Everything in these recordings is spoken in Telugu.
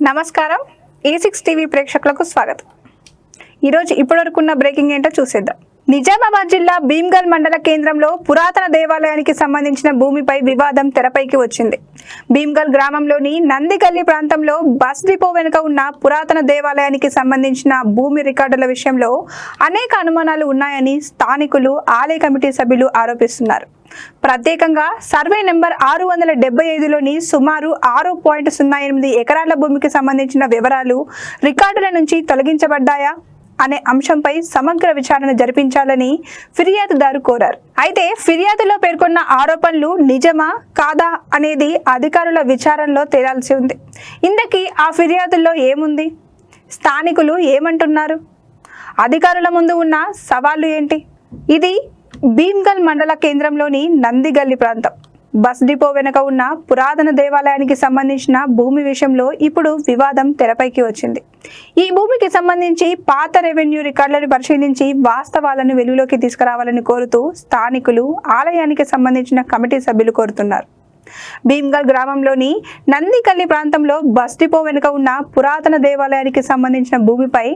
నమస్కారం E6 టీవీ ప్రేక్షకులకు స్వాగతం। ఈ రోజు ఇప్పటివరకున్న బ్రేకింగ్ ఏంటో చూసేద్దాం। నిజామాబాద్ జిల్లా భీమ్గల్ మండల కేంద్రంలో పురాతన దేవాలయానికి సంబంధించిన భూమిపై వివాదం తెరపైకి వచ్చింది। భీమ్గల్ గ్రామంలోని నందిగల్లి ప్రాంతంలో బస్ డిపో వెనుక ఉన్న పురాతన దేవాలయానికి సంబంధించిన భూమి రికార్డుల విషయంలో అనేక అనుమానాలు ఉన్నాయని స్థానికులు, ఆలయ కమిటీ సభ్యులు ఆరోపిస్తున్నారు। ప్రత్యేకంగా సర్వే నెంబర్ 675లోని సుమారు 6.08 ఎకరాల భూమికి సంబంధించిన వివరాలు రికార్డుల నుంచి తొలగించబడ్డాయా అనే అంశంపై సమగ్ర విచారణ జరిపించాలని ఫిర్యాదుదారు కోరారు। అయితే ఫిర్యాదులో పేర్కొన్న ఆరోపణలు నిజమా కాదా అనేది అధికారుల విచారణలో తేలాల్సి ఉంది। ఇంతకీ ఆ ఫిర్యాదుల్లో ఏముంది, స్థానికులు ఏమంటున్నారు, అధికారుల ముందు ఉన్న సవాళ్లు ఏంటి? ఇది భీమ్గల్ మండల కేంద్రంలోని నందిగల్లి ప్రాంతం బస్ డిపో వెనుక ఉన్న పురాతన దేవాలయానికి సంబంధించిన భూమి విషయంలో ఇప్పుడు వివాదం తెరపైకి వచ్చింది। ఈ భూమికి సంబంధించి పాత రెవెన్యూ రికార్డులను పరిశీలించి వాస్తవాలను వెలుగులోకి తీసుకురావాలని కోరుతూ స్థానికులు, ఆలయానికి సంబంధించిన కమిటీ సభ్యులు కోరుతున్నారు। భీమ్గల్ గ్రామంలోని నందిగల్లి ప్రాంతంలో బస్ డిపో వెనుక ఉన్న పురాతన దేవాలయానికి సంబంధించిన భూమిపై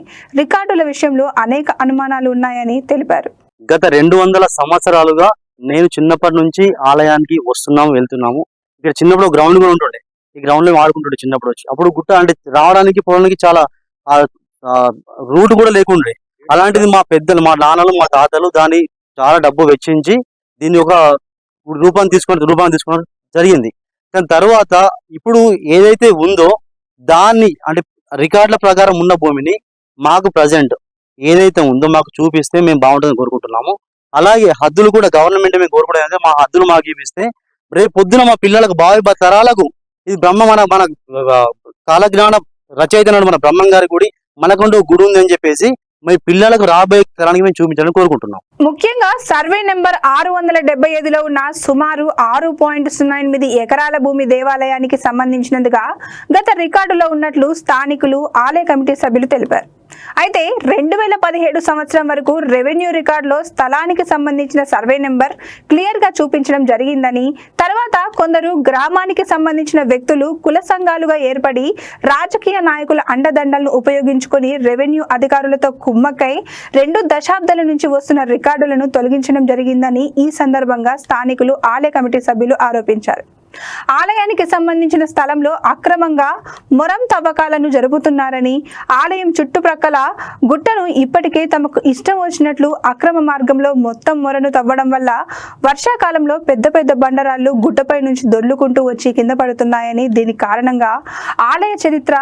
రికార్డుల విషయంలో అనేక అనుమానాలు ఉన్నాయని తెలిపారు। గత 200 సంవత్సరాలుగా నేను చిన్నప్పటి నుంచి ఆలయానికి వస్తున్నాము, వెళ్తున్నాము। ఇక్కడ చిన్నప్పుడు గ్రౌండ్ కూడా ఉంటుండే, ఈ గ్రౌండ్ లో ఆడుకుంటుండే చిన్నప్పుడు వచ్చి। అప్పుడు గుట్ట అంటే రావడానికి పోవడానికి చాలా రూట్ కూడా లేకుండే। అలాంటిది మా పెద్దలు, మా నాన్నలు, మా తాతలు దాన్ని చాలా డబ్బు వెచ్చించి దీన్ని ఒక రూపాన్ని తీసుకోవడం జరిగింది। దాని తర్వాత ఇప్పుడు ఏదైతే ఉందో దాన్ని అంటే రికార్డుల ప్రకారం ఉన్న భూమిని మాకు ప్రజెంట్ ఏదైతే ఉందో మాకు చూపిస్తే మేము బాగుంటుందని కోరుకుంటున్నాము। అలాగే హద్దులు కూడా గవర్నమెంట్ మేము కోరుకుంటే మా హద్దులు మాకు చూపిస్తే రేపు పొద్దున మా పిల్లలకు భావి తరాలకు ఇది మన కాలజ్ఞాన రచయిత మన బ్రహ్మం గారి గుడి మనకంటూ గుడి ఉంది అని చెప్పేసి మీ పిల్లలకు రాబోయే తరానికి మేము చూపించాలని కోరుకుంటున్నాం। ముఖ్యంగా సర్వే నెంబర్ 675లో ఉన్న సుమారు 6.08 ఎకరాల భూమి దేవాలయానికి సంబంధించినందుగా గత రికార్డులో ఉన్నట్లు స్థానికులు, ఆలయ కమిటీ సభ్యులు తెలిపారు। అయితే 2017 సంవత్సరం వరకు రెవెన్యూ రికార్డులో స్థలానికి సంబంధించిన సర్వే నెంబర్ క్లియర్ గా చూపించడం జరిగిందని, తర్వాత కొందరు గ్రామానికి సంబంధించిన వ్యక్తులు కుల సంఘాలుగా ఏర్పడి రాజకీయ నాయకుల అండదండలను ఉపయోగించుకొని రెవెన్యూ అధికారులతో కుమ్మక్కై 2 దశాబ్దాల నుంచి వస్తున్న రికార్డులను తొలగించడం జరిగిందని ఈ సందర్భంగా స్థానికులు, ఆలయ కమిటీ సభ్యులు ఆరోపించారు। ఆలయానికి సంబంధించిన స్థలంలో అక్రమంగా మొరం తవ్వకాలను జరుపుతున్నారని, ఆలయం చుట్టుప్రక్కల గుట్టను ఇప్పటికే తమకు ఇష్టం వచ్చినట్లు అక్రమ మార్గంలో మొత్తం మొరను తవ్వడం వల్ల వర్షాకాలంలో పెద్ద పెద్ద బండరాళ్లు గుట్టపై నుంచి దొర్లుకుంటూ వచ్చి కింద పడుతున్నాయని, దీని కారణంగా ఆలయ చరిత్ర,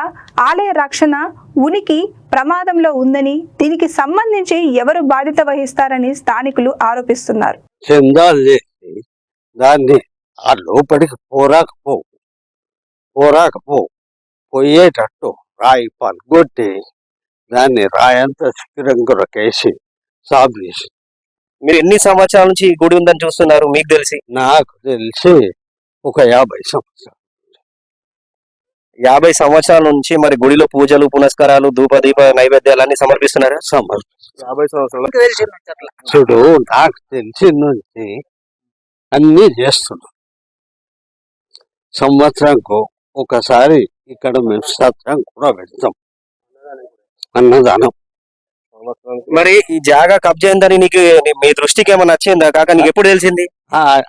ఆలయ రక్షణ ఉనికి ప్రమాదంలో ఉందని, దీనికి సంబంధించి ఎవరు బాధ్యత వహిస్తారని స్థానికులు ఆరోపిస్తున్నారు। ఆ లోపలికి పోయేటట్టు రాయి పలుగొట్టి దాన్ని రాయంతా శిఖరంగురకేసి సాగు చేసి। మీరు ఎన్ని సంవత్సరాల నుంచి ఈ గుడి ఉందని చూస్తున్నారు మీకు తెలిసి? నాకు తెలిసి ఒక 50 సంవత్సరాలు। 50 సంవత్సరాల నుంచి మరి గుడిలో పూజలు, పునస్కారాలు, ధూప దీప నైవేద్యాలు అన్ని సమర్పిస్తున్నారు? 50 సంవత్సరాలు చూడు, నాకు తెలిసి నుంచి అన్ని చేస్తున్నాం। సంవత్సరంకు ఒకసారి ఇక్కడ మేము సత్రం కూడా పెడతాం, అన్నదానం। మరి ఈ జాగా కబ్జా అయిందని నీకు మీ దృష్టికి ఏమైనా వచ్చిందా కాక? నీకు ఎప్పుడు తెలిసింది?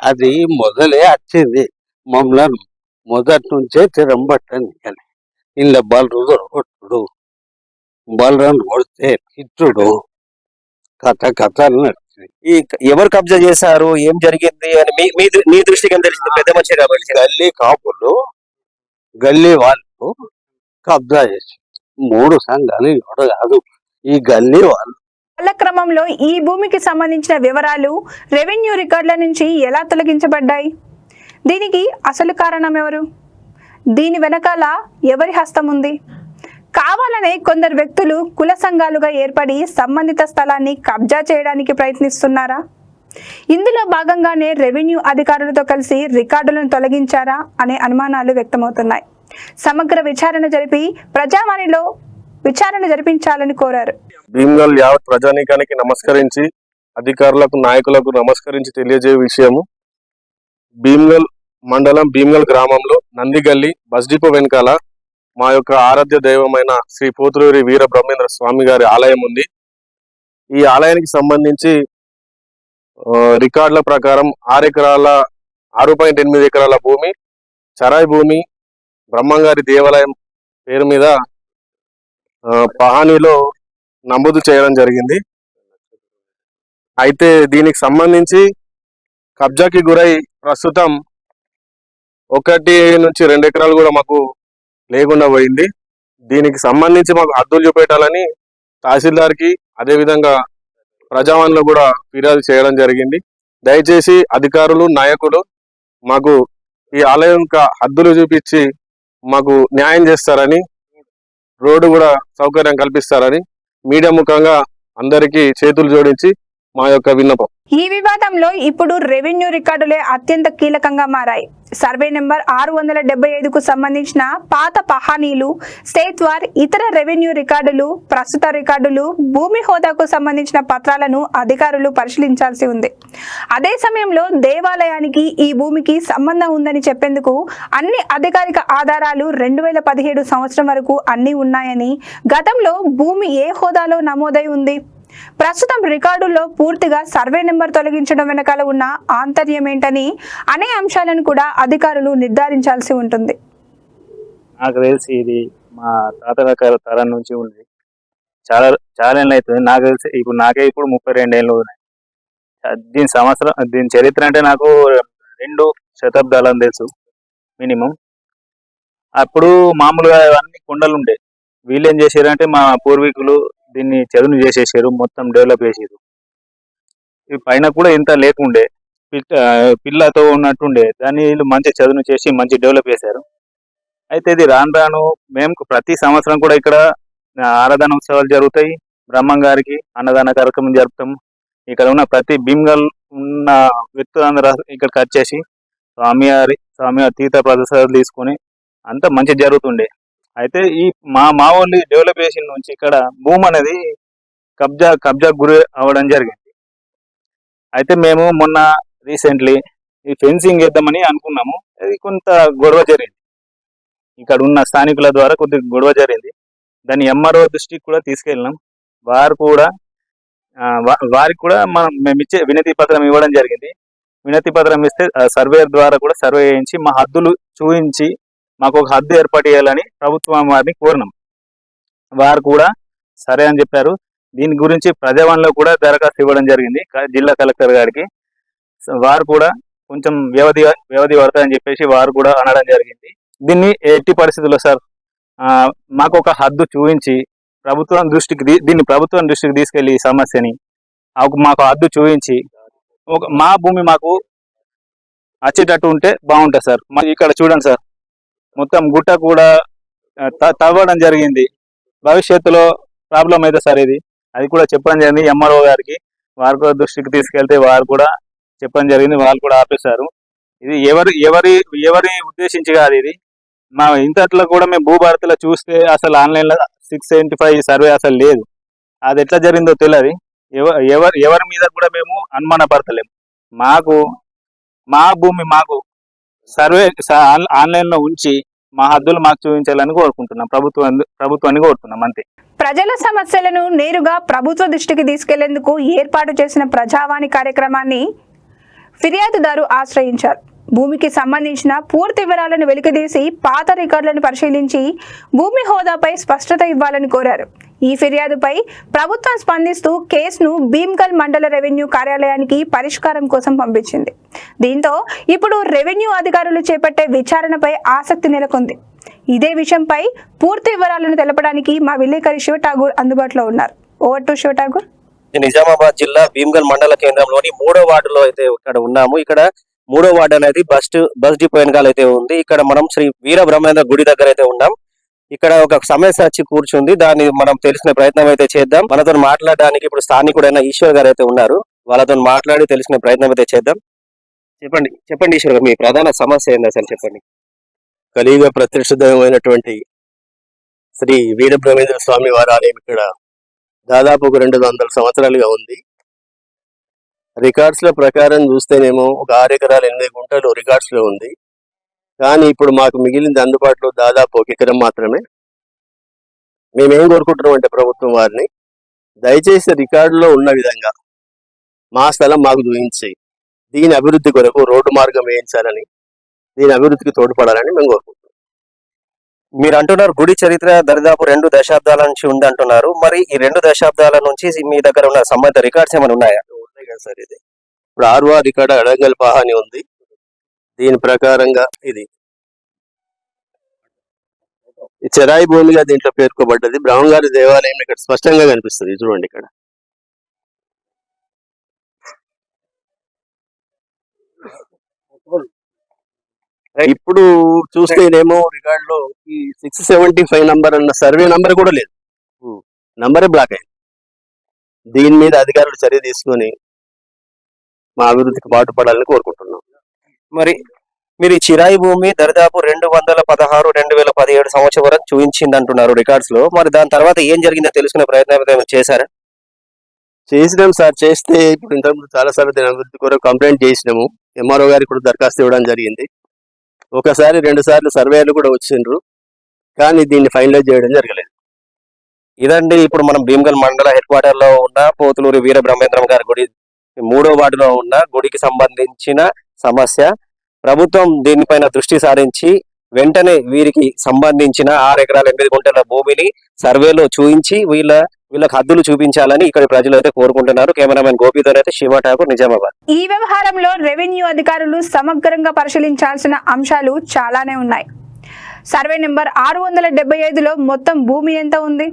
అది మొదలే వచ్చింది, మమ్మల్ని మొదటి నుంచే తిరంబట్టని ఇళ్ళ బలరు కొట్టుడు, బలరని కొడితే తిట్టుడు, కథ నడిచింది। ఈ ఎవరు కబ్జా చేశారు, ఏం జరిగింది అని మీ దృష్టికి ఏం తెలిసింది? పెద్ద మనిషి కాబట్టి గల్లీ కాపులు, గల్లీ వాళ్ళు కబ్జా చేసి 3 సంఘాలు ఎవరు కాదు, ఈ గల్లీ వాళ్ళు కాలక్రమంలో ఈ భూమికి సంబంధించిన వివరాలు రెవెన్యూ రికార్డుల నుంచి ఎలా తొలగించబడ్డాయి? దీనికి అసలు కారణం ఎవరు? దీని వెనకాల ఎవరి హస్తం ఉంది? కావాలనే కొందరు వ్యక్తులు కుల సంఘాలుగా ఏర్పడి సంబంధిత స్థలాన్ని కబ్జా చేయడానికి ప్రయత్నిస్తున్నారా? ఇందులో భాగంగానే రెవెన్యూ అధికారులతో కలిసి రికార్డులను తొలగించారా అనే అనుమానాలు వ్యక్తమవుతున్నాయి। సమగ్ర విచారణ జరిపి ప్రజావాణిలో విచారణ జరిపించాలని కోరారు। భీమ్గల్ యావత్ ప్రజానీకానికి నమస్కరించి, అధికారులకు, నాయకులకు నమస్కరించి తెలియజే విషయము, భీమ్గల్ మండలం భీమ్గల్ గ్రామంలో నందిగల్లి బస్ డిపో వెనకాల మా యొక్క ఆరాధ్య దైవమైన శ్రీ పోతులూరి వీర బ్రహ్మేంద్ర స్వామి గారి ఆలయం ఉంది. ఈ ఆలయానికి సంబంధించి రికార్డుల ప్రకారం 6.8 ఎకరాల భూమి, చరాయి భూమి బ్రహ్మంగారి దేవాలయం పేరు మీద పహానీలో నమోదు చేయడం జరిగింది. అయితే దీనికి సంబంధించి కబ్జాకి గురై ప్రస్తుతం 1 నుంచి 2 ఎకరాలు కూడా మాకు లేకుండా పోయింది. దీనికి సంబంధించి మాకు హద్దులు చూపెట్టాలని తహసీల్దార్కి అదేవిధంగా ప్రజావాణిలో కూడా ఫిర్యాదు చేయడం జరిగింది. దయచేసి అధికారులు, నాయకులు మాకు ఈ ఆలయం యొక్క హద్దులు చూపించి మాకు న్యాయం చేస్తారని, రోడ్డు కూడా సౌకర్యం కల్పిస్తారని మీడియా ముఖంగా అందరికీ చేతులు జోడించి మా యొక్క విన్నపం. ఈ వివాదంలో ఇప్పుడు రెవెన్యూ రికార్డులే అత్యంత కీలకంగా మారాయి. సర్వే నెంబర్ 675కు సంబంధించిన పాత పహానీలు, స్టేట్ వార్, ఇతర రెవెన్యూ రికార్డులు, ప్రస్తుత రికార్డులు, భూమి హోదాకు సంబంధించిన పత్రాలను అధికారులు పరిశీలించాల్సి ఉంది. అదే సమయంలో దేవాలయానికి ఈ భూమికి సంబంధం ఉందని చెప్పేందుకు అన్ని అధికారిక ఆధారాలు 2017 సంవత్సరం వరకు అన్నీ ఉన్నాయని, గతంలో భూమి ఏ హోదాలో నమోదై ఉంది, ప్రస్తుతం రికార్డుల్లో పూర్తిగా సర్వే నెంబర్ తొలగించడం వెనకాల ఉన్న ఆంతర్యం ఏంటని అనే అంశాలను కూడా అధికారులు నిర్ధారించాల్సి ఉంటుంది. నాకు తెలిసి ఇది మా తాతల తరం నుంచి ఉంది. చాలా చాలా ఏళ్ళు అవుతుంది. నాకు తెలిసి ఇప్పుడు 32 ఏళ్ళు ఉన్నాయి. దీని చరిత్ర అంటే నాకు 2 శతాబ్దాలని తెలుసు మినిమం. అప్పుడు మామూలుగా అన్ని కొండలు ఉండే. వీళ్ళు ఏం చేశారంటే మా పూర్వీకులు దీన్ని చదును చేసేసారు, మొత్తం డెవలప్ చేసారు. ఈ పైన కూడా ఇంత లేకుండే, పిల్లతో ఉన్నట్టుండే, దాన్ని వీళ్ళు మంచి చదును చేసి మంచి డెవలప్ చేశారు. అయితే ఇది రాను రాను మేము ప్రతి సంవత్సరం కూడా ఇక్కడ ఆరాధన ఉత్సవాలు జరుగుతాయి. బ్రహ్మంగారికి అన్నదాన కార్యక్రమం జరుపుతాం. ఇక్కడ ఉన్న ప్రతి భీమ్గల్ ఉన్న వ్యక్తులందరూ ఇక్కడికి వచ్చేసి స్వామివారి తీర్థ ప్రసాదాలు తీసుకొని అంతా మంచి జరుగుతుండే. అయితే ఈ మా వాళ్ళు డెవలప్ చేసిన నుంచి ఇక్కడ భూమి అనేది కబ్జా గురి అవ్వడం జరిగింది. అయితే మేము మొన్న రీసెంట్లీ ఈ ఫెన్సింగ్ వేద్దామని అనుకున్నాము. అది కొంత గొడవ జరిగింది. ఇక్కడ ఉన్న స్థానికుల ద్వారా కొద్దిగా గొడవ జరిగింది. దాన్ని ఎంఆర్ఓ దృష్టికి కూడా తీసుకెళ్ళినాం. వారికి కూడా మేము ఇచ్చే వినతి పత్రం ఇవ్వడం జరిగింది. వినతి పత్రం ఇస్తే సర్వేయర్ ద్వారా కూడా సర్వే చేయించి మా హద్దులు చూపించి మాకు ఒక హద్దు ఏర్పాటు చేయాలని ప్రభుత్వం వారిని కోరినాం. వారు కూడా సరే అని చెప్పారు. దీని గురించి ప్రజావాణిలో కూడా దరఖాస్తు ఇవ్వడం జరిగింది జిల్లా కలెక్టర్ గారికి. వారు కూడా కొంచెం వ్యవధి పడతాయని చెప్పేసి వారు కూడా అనడం జరిగింది. దీన్ని ఎట్టి పరిస్థితుల్లో సార్ మాకు ఒక హద్దు చూపించి ప్రభుత్వం దృష్టికి తీసుకెళ్లి ఈ సమస్యని మాకు హద్దు చూపించి మా భూమి మాకు వచ్చేటట్టు ఉంటే బాగుంటుంది సార్. ఇక్కడ చూడండి సార్, మొత్తం గుట్ట కూడా తవ్వడం జరిగింది. భవిష్యత్తులో ప్రాబ్లం అయితే సార్ అది కూడా చెప్పడం జరిగింది ఎంఆర్ఓ గారికి. వారు కూడా దృష్టికి తీసుకెళ్తే వారు కూడా చెప్పడం జరిగింది. వాళ్ళు కూడా ఆపేశారు. ఇది ఎవరి ఉద్దేశించి కాదు. ఇది మా ఇంతట్లో కూడా మేము భూభారతిలో చూస్తే అసలు ఆన్లైన్లో 675 సర్వే అసలు లేదు. అది ఎట్లా జరిగిందో తెలియదు. ఎవరి మీద కూడా మేము అనుమాన పడతలేము. మా భూమి మాకు సర్వే ఆన్లైన్లో ఉంచి మా హద్దులు మాకు చూపించాలని కోరుకుంటున్నాం. ప్రభుత్వాన్ని కోరుతున్నాం అంతే. ప్రజల సమస్యలను నేరుగా ప్రభుత్వ దృష్టికి తీసుకెళ్లేందుకు ఏర్పాటు చేసిన ప్రజావాణి కార్యక్రమాన్ని ఫిర్యాదుదారు ఆశ్రయించారు. భూమికి సంబంధించిన పూర్తి వివరాలను వెలికితీసి పాత రికార్డులను పరిశీలించి భూమి హోదాపై స్పష్టత ఇవ్వాలని కోరారు. ఈ ఫిర్యాదుపై ప్రభుత్వం స్పందిస్తూ కేసును భీమ్గల్ మండల రెవెన్యూ కార్యాలయానికి పరిష్కారం కోసం పంపించింది. దీంతో ఇప్పుడు రెవెన్యూ అధికారులు చేపట్టే విచారణపై ఆసక్తి నెలకొంది. ఇదే విషయంపై పూర్తి వివరాలను తెలపడానికి మా విలేకరి శివ ఠాగూర్ అందుబాటులో ఉన్నారు. Over to Shiva Tagore. నిజామాబాద్ జిల్లా భీమ్గల్ మండల కేంద్రంలోని 3వ వార్డులో అయితే ఇక్కడ ఉన్నాము. ఇక్కడ 3వ వార్డు అనేది బస్ డిపో వెనకాల అయితే ఉంది. ఇక్కడ మనం శ్రీ వీర బ్రహ్మేంద్ర గుడి దగ్గర అయితే ఉన్నాం. ఇక్కడ ఒక సమస్య వచ్చి కూర్చుంది. దాన్ని మనం తెలిసిన ప్రయత్నం అయితే చేద్దాం. మనతో మాట్లాడడానికి ఇప్పుడు స్థానికుడైన ఈశ్వర్ గారు అయితే ఉన్నారు. వాళ్ళతో మాట్లాడి తెలిసిన ప్రయత్నం అయితే చేద్దాం. చెప్పండి ఈశ్వర్ గారు, మీ ప్రధాన సమస్య ఏంది అసలు చెప్పండి. కలియుగ ప్రతిష్ఠితమైనటువంటి శ్రీ వీర బ్రహ్మేంద్ర స్వామి వారి ఆలయం ఇక్కడ దాదాపు 200 సంవత్సరాలుగా ఉంది. రికార్డ్స్ లో ప్రకారం చూస్తేనేమో ఒక 6 ఎకరాలు 8 గుంటలు రికార్డ్స్ లో ఉంది. కానీ ఇప్పుడు మాకు మిగిలింది అందుబాటులో దాదాపు 1 ఎకరం మాత్రమే. మేమేం కోరుకుంటున్నాం అంటే ప్రభుత్వం వారిని దయచేసి రికార్డులో ఉన్న విధంగా మా స్థలం మాకు చూపించి దీని అభివృద్ధి కొరకు రోడ్డు మార్గం వేయించాలని, దీని అభివృద్ధికి తోడ్పడాలని మేము కోరుకుంటున్నాం. మీరు అంటున్నారు గుడి చరిత్ర దరిదాపు 2 దశాబ్దాల నుంచి ఉంది అంటున్నారు. మరి ఈ 2 దశాబ్దాల నుంచి మీ దగ్గర ఉన్న సంబంధిత రికార్డ్స్ ఏమైనా ఉన్నాయా? ఉన్నాయి కదా సార్, ఇది ఇప్పుడు ఆర్వార్ రికార్డు అడంగల్ పహాని ఉంది. దీని ప్రకారంగా ఇది ఈ చెరాయి భూమిగా దీంట్లో పేర్కొబడ్డది. బ్రహ్మంగారి దేవాలయం ఇక్కడ స్పష్టంగా కనిపిస్తుంది, చూడండి ఇక్కడ. ఇప్పుడు చూస్తేనేమో రికార్డులో ఈ 675 నంబర్ అన్న సర్వే నంబర్ కూడా లేదు, నంబరే బ్లాక్ అయింది. దీని మీద అధికారులు చర్య తీసుకొని మా అభివృద్ధికి పాటుపడాలని కోరుకుంటున్నాం. మరి మీరు ఈ చిరాయి భూమి దరిదాపు 216-2017 సంవత్సరం వరకు చూపించింది అంటున్నారు రికార్డ్స్ లో. మరి దాని తర్వాత ఏం జరిగిందో తెలుసుకునే ప్రయత్నం ఏమైనా చేశారా? చేసినాం సార్. చేస్తే ఇప్పుడు ఇంతకుముందు చాలాసార్లు దీని అభివృద్ధి కొరకు కంప్లైంట్ చేసినాము. ఎంఆర్ఓ గారికి కూడా దరఖాస్తు ఇవ్వడం జరిగింది. 1-2 సార్లు సర్వేలు కూడా వచ్చిండ్రు, కానీ దీన్ని ఫైనలైజ్ చేయడం జరగలేదు. ఇదండి ఇప్పుడు మనం భీమ్గల్ మండల హెడ్ క్వార్టర్ లో ఉన్న పోతులూరి వీర బ్రహ్మేంద్రం గారి గుడి 3వ వార్డులో ఉన్న గుడికి సంబంధించిన సమస్య. ప్రభుత్వం దీనిపైన దృష్టి సారించి వెంటనే వీరికి సంబంధించిన 6 ఎకరాల 8 గుంటల భూమిని సర్వేలో చూపించి వీళ్ళకి హద్దులు చూపించాలని ఇక్కడ ప్రజలు అయితే కోరుకుంటున్నారు. కెమెరామెన్ గోపితో అయితే శివ ఠాకూర్, నిజామాబాద్. ఈ వ్యవహారంలో రెవెన్యూ అధికారులు సమగ్రంగా పరిశీలించాల్సిన అంశాలు చాలానే ఉన్నాయి. సర్వే నెంబర్ 675లో మొత్తం భూమి ఎంత ఉంది?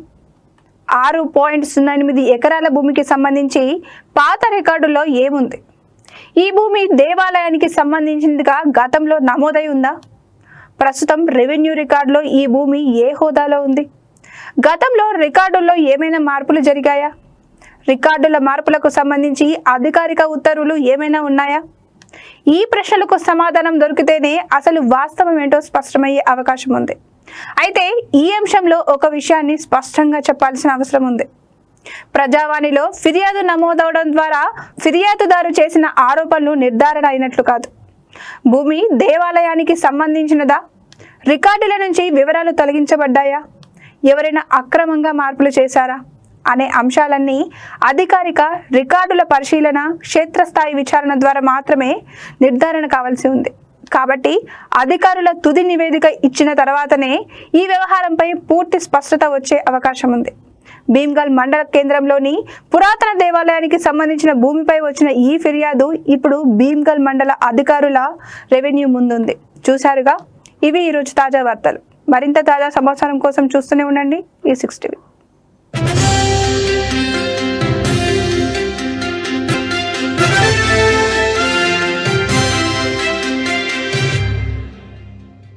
6.08 ఎకరాల భూమికి సంబంధించి పాత రికార్డుల్లో ఏముంది? ఈ భూమి దేవాలయానికి సంబంధించిందిగా గతంలో నమోదై ఉందా? ప్రస్తుతం రెవెన్యూ రికార్డులో ఈ భూమి ఏ హోదాలో ఉంది? గతంలో రికార్డుల్లో ఏమైనా మార్పులు జరిగాయా? రికార్డుల మార్పులకు సంబంధించి అధికారిక ఉత్తర్వులు ఏమైనా ఉన్నాయా? ఈ ప్రశ్నలకు సమాధానం దొరికితేనే అసలు వాస్తవం ఏంటో స్పష్టమయ్యే అవకాశం ఉంది. అయితే ఈ అంశంలో ఒక విషయాన్ని స్పష్టంగా చెప్పాల్సిన అవసరం ఉంది. ప్రజావాణిలో ఫిర్యాదు నమోదవడం ద్వారా ఫిర్యాదుదారు చేసిన ఆరోపణలు నిర్ధారణ అయినట్లు కాదు. భూమి దేవాలయానికి సంబంధించినదా? రికార్డుల నుంచి వివరాలు తొలగించబడ్డాయా? ఎవరైనా అక్రమంగా మార్పులు చేశారా అనే అంశాలన్నీ అధికారిక రికార్డుల పరిశీలన, క్షేత్రస్థాయి విచారణ ద్వారా మాత్రమే నిర్ధారణ కావాల్సి ఉంది. కాబట్టి అధికారుల తుది నివేదిక ఇచ్చిన తర్వాతనే ఈ వ్యవహారంపై పూర్తి స్పష్టత వచ్చే అవకాశం ఉంది. భీమ్గల్ మండల కేంద్రంలోని పురాతన దేవాలయానికి సంబంధించిన భూమిపై వచ్చిన ఈ ఫిర్యాదు ఇప్పుడు భీమ్గల్ మండల అధికారుల రెవెన్యూ ముందుంది. చూశారుగా, ఇవి ఈరోజు తాజా వార్తలు. మరింత తాజా సమాచారం కోసం చూస్తూనే ఉండండి E6 TV.